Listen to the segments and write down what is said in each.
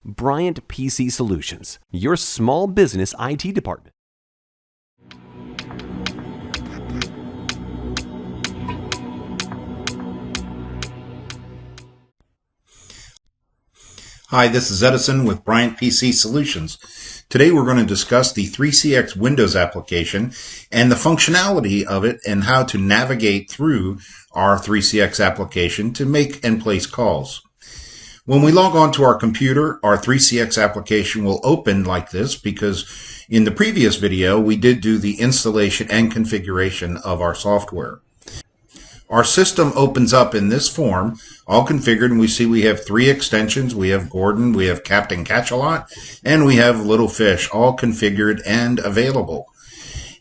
Bryant PC Solutions, your small business IT department. Hi, this is Edison with Bryant PC Solutions. Today we're going to discuss the 3CX Windows application and the functionality of it and how to navigate through our 3CX application to make and place calls. When we log on to our computer, our 3CX application will open like this because in the previous video we did do the installation and configuration of our software. Our system opens up in this form, all configured, and we see we have 3 extensions. We have Gordon, we have Captain Catch-A-Lot, and we have Little Fish, all configured and available.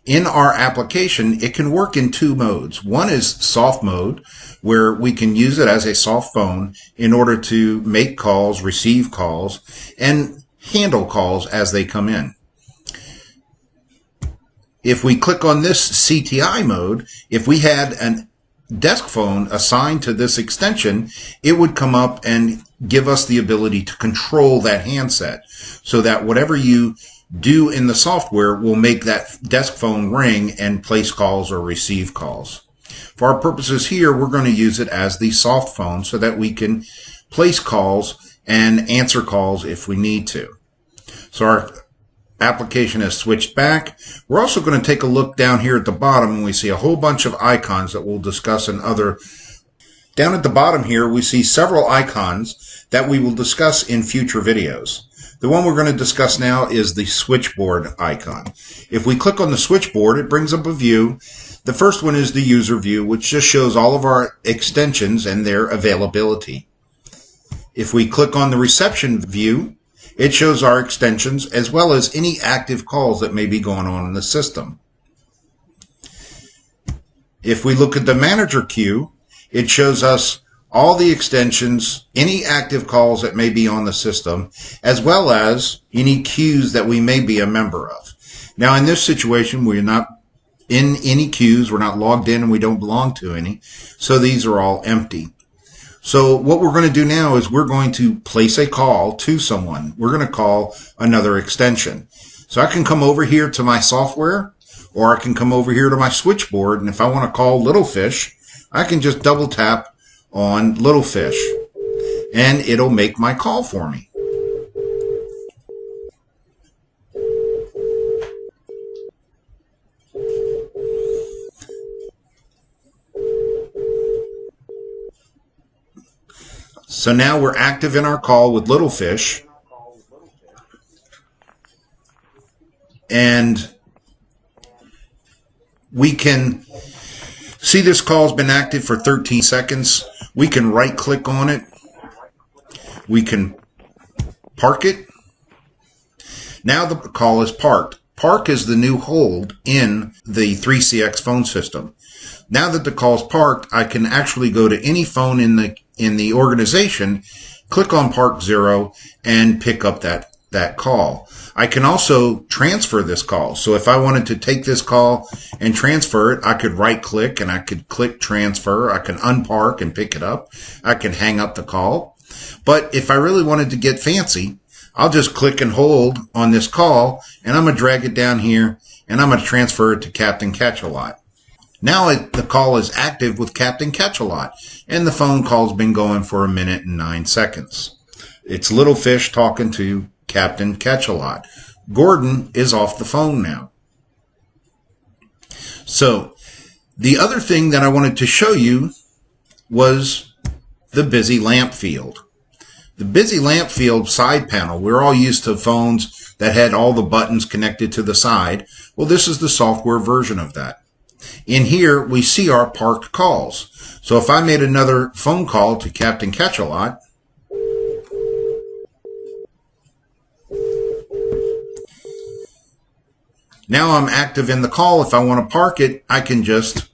In our application, it can work in 2 modes. One is soft mode, where we can use it as a soft phone in order to make calls, receive calls, and handle calls as they come in. If we click on this CTI mode, if we had an desk phone assigned to this extension, it would come up and give us the ability to control that handset so that whatever you do in the software will make that desk phone ring and place calls or receive calls. For our purposes here, we're going to use it as the soft phone so that we can place calls and answer calls if we need to. So our application has switched back. We're also going to take a look down here at the bottom and we see a whole bunch of icons that we'll discuss in other. Down at the bottom here we see several icons that we will discuss in future videos. The one we're going to discuss now is the switchboard icon. If we click on the switchboard, it brings up a view. The first one is the user view, which just shows all of our extensions and their availability. If we click on the reception view, it shows our extensions as well as any active calls that may be going on in the system. If we look at the manager queue, it shows us all the extensions, any active calls that may be on the system, as well as any queues that we may be a member of. Now in this situation, we're not in any queues, we're not logged in, and we don't belong to any, so these are all empty. So what we're going to do now is we're going to place a call to someone. We're going to call another extension. So I can come over here to my software, or I can come over here to my switchboard, and if I want to call Little Fish, I can just double tap on Little Fish, and it'll make my call for me. So now we're active in our call with Little Fish, and we can see this call's been active for 13 seconds. We can right click on it. We can park it. Now the call is parked. Park is the new hold in the 3CX phone system. Now that the call's parked, I can actually go to any phone in the organization, click on Park 0, and pick up that call. I can also transfer this call. So if I wanted to take this call and transfer it, I could right click and I could click transfer. I can unpark and pick it up. I can hang up the call. But if I really wanted to get fancy, I'll just click and hold on this call, and I'm going to drag it down here, and I'm going to transfer it to Captain Catch-A-Lot. Now the call is active with Captain Catch-A-Lot, and the phone call's been going for 1 minute and 9 seconds. It's Little Fish talking to Captain Catch-A-Lot. Gordon is off the phone now. So the other thing that I wanted to show you was the busy lamp field. The busy lamp field side panel, we're all used to phones that had all the buttons connected to the side. Well, this is the software version of that. In here, we see our parked calls. So if I made another phone call to Captain Catch-A-Lot, now I'm active in the call. If I want to park it, I can just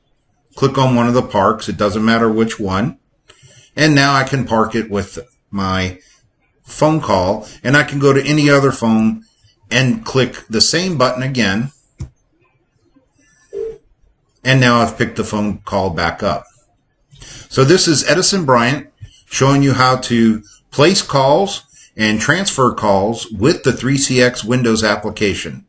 click on one of the parks. It doesn't matter which one. And now I can park it with my phone call, and I can go to any other phone and click the same button again. And now I've picked the phone call back up. So this is Edison Bryant showing you how to place calls and transfer calls with the 3CX Windows application.